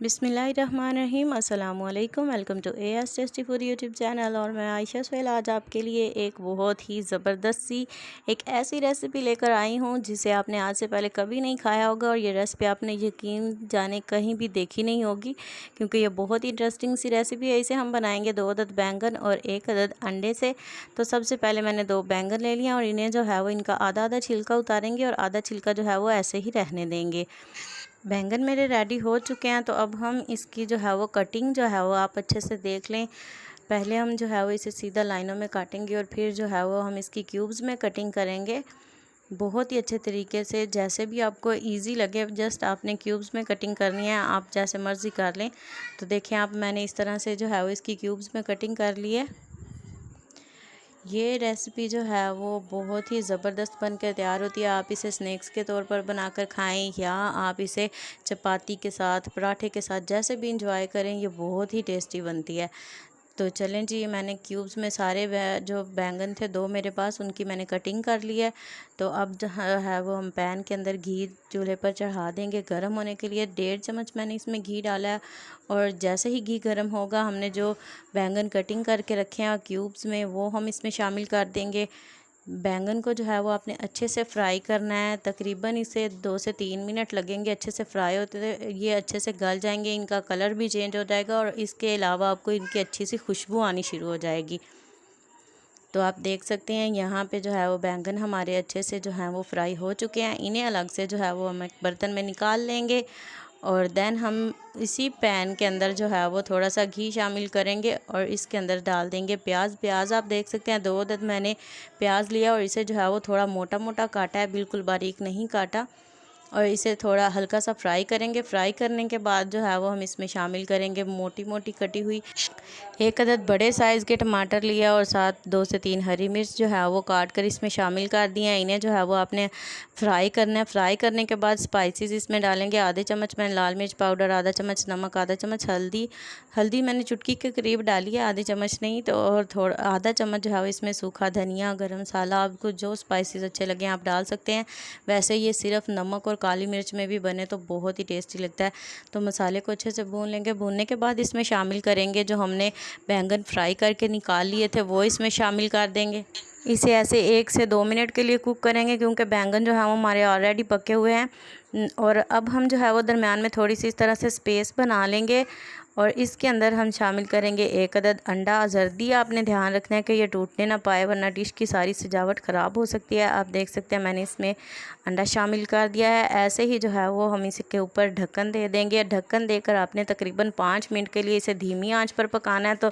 बिस्मिल्लाहिर्रहमानिर्रहीम अस्सलामुअलैकुम। Welcome to AS tasty food YouTube channel. और मैं आयशा सुहेल आज आपके लिए एक बहुत ही ज़बरदस्त सी एक ऐसी रेसिपी लेकर आई हूँ जिसे आपने आज से पहले कभी नहीं खाया होगा। और ये रेसिपी आपने यकीन जाने कहीं भी देखी नहीं होगी, क्योंकि ये बहुत ही इंटरेस्टिंग सी रेसिपी है। इसे हम बनाएंगे 2 अदद बैंगन और 1 अदद अंडे से। तो सबसे पहले मैंने 2 बैंगन ले लिया और इन्हें जो है वो इनका आधा आधा छिलका उतारेंगे और आधा छिलका जो है वो ऐसे ही रहने देंगे। बैंगन मेरे रेडी हो चुके हैं, तो अब हम इसकी जो है वो कटिंग जो है वो आप अच्छे से देख लें। पहले हम जो है वो इसे सीधा लाइनों में काटेंगे और फिर जो है वो हम इसकी क्यूब्स में कटिंग करेंगे बहुत ही अच्छे तरीके से। जैसे भी आपको इजी लगे, जस्ट आपने क्यूब्स में कटिंग करनी है, आप जैसे मर्ज़ी कर लें। तो देखें आप, मैंने इस तरह से जो है वो इसकी क्यूब्स में कटिंग कर ली है। ये रेसिपी जो है वो बहुत ही ज़बरदस्त बन कर तैयार होती है। आप इसे स्नैक्स के तौर पर बनाकर खाएं या आप इसे चपाती के साथ, पराठे के साथ, जैसे भी इंजॉय करें, ये बहुत ही टेस्टी बनती है। तो चलें जी, मैंने क्यूब्स में सारे जो बैंगन थे 2 मेरे पास, उनकी मैंने कटिंग कर ली है। तो अब जो है वो हम पैन के अंदर घी चूल्हे पर चढ़ा देंगे गर्म होने के लिए। 1.5 चम्मच मैंने इसमें घी डाला है। और जैसे ही घी गर्म होगा, हमने जो बैंगन कटिंग करके रखे हैं क्यूब्स में, वो हम इसमें शामिल कर देंगे। बैंगन को जो है वो आपने अच्छे से फ्राई करना है। तकरीबन इसे 2 से 3 मिनट लगेंगे अच्छे से फ्राई होते थे। ये अच्छे से गल जाएंगे, इनका कलर भी चेंज हो जाएगा और इसके अलावा आपको इनकी अच्छी सी खुशबू आनी शुरू हो जाएगी। तो आप देख सकते हैं यहाँ पे जो है वो बैंगन हमारे अच्छे से जो है वो फ्राई हो चुके हैं। इन्हें अलग से जो है वो हम एक बर्तन में निकाल लेंगे और देन हम इसी पैन के अंदर जो है वो थोड़ा सा घी शामिल करेंगे और इसके अंदर डाल देंगे प्याज। आप देख सकते हैं 2 अदद मैंने प्याज लिया और इसे जो है वो थोड़ा मोटा मोटा काटा है, बिल्कुल बारीक नहीं काटा। और इसे थोड़ा हल्का सा फ्राई करेंगे। फ्राई करने के बाद जो है वो हम इसमें शामिल करेंगे मोटी मोटी कटी हुई 1 अदद बड़े साइज़ के टमाटर लिया और साथ 2 से 3 हरी मिर्च जो है वो काट कर इसमें शामिल कर दिए हैं। इन्हें जो है वो आपने फ्राई करना है। फ्राई करने के बाद स्पाइसेस इसमें डालेंगे। आधे चम्मच मैंने लाल मिर्च पाउडर, आधा चम्मच नमक, आधा चम्मच हल्दी मैंने चुटकी के करीब डाली है, आधे चम्मच नहीं। तो और थोड़ा आधा चम्मच जो है वो इसमें सूखा धनिया, गरम मसाला, आपको जो स्पाइसेस अच्छे लगे आप डाल सकते हैं। वैसे ये सिर्फ नमक और काली मिर्च में भी बने तो बहुत ही टेस्टी लगता है। तो मसाले को अच्छे से भून लेंगे। भूनने के बाद इसमें शामिल करेंगे जो हमने बैंगन फ्राई करके निकाल लिए थे, वो इसमें शामिल कर देंगे। इसे ऐसे 1 से 2 मिनट के लिए कुक करेंगे, क्योंकि बैंगन जो है वो हमारे ऑलरेडी पके हुए हैं। और अब हम जो है वो दरमियान में थोड़ी सी इस तरह से स्पेस बना लेंगे और इसके अंदर हम शामिल करेंगे 1 अदद अंडा। जर्दी आपने ध्यान रखना है कि ये टूटने ना पाए, वरना डिश की सारी सजावट ख़राब हो सकती है। आप देख सकते हैं मैंने इसमें अंडा शामिल कर दिया है। ऐसे ही जो है वो हम इसके ऊपर ढक्कन दे देंगे। ढक्कन देकर आपने तकरीबन 5 मिनट के लिए इसे धीमी आंच पर पकाना है। तो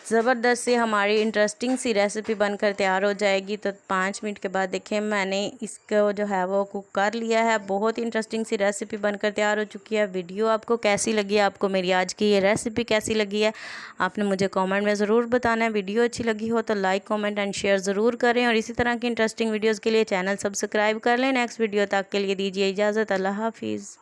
ज़बरदस्त सी हमारी इंटरेस्टिंग सी रेसिपी बनकर तैयार हो जाएगी। तो 5 मिनट के बाद देखें मैंने इसको जो है वो कुक कर लिया है। बहुत इंटरेस्टिंग सी रेसिपी बनकर तैयार हो चुकी है। वीडियो आपको कैसी लगी है, आपको मेरी आज की ये रेसिपी कैसी लगी है, आपने मुझे कमेंट में ज़रूर बताना है। वीडियो अच्छी लगी हो तो लाइक, कमेंट एंड शेयर ज़रूर करें और इसी तरह की इंटरेस्टिंग वीडियोज़ के लिए चैनल सब्सक्राइब कर लें। नेक्स्ट वीडियो तक के लिए दीजिए इजाज़त। अल्लाह हाफिज़।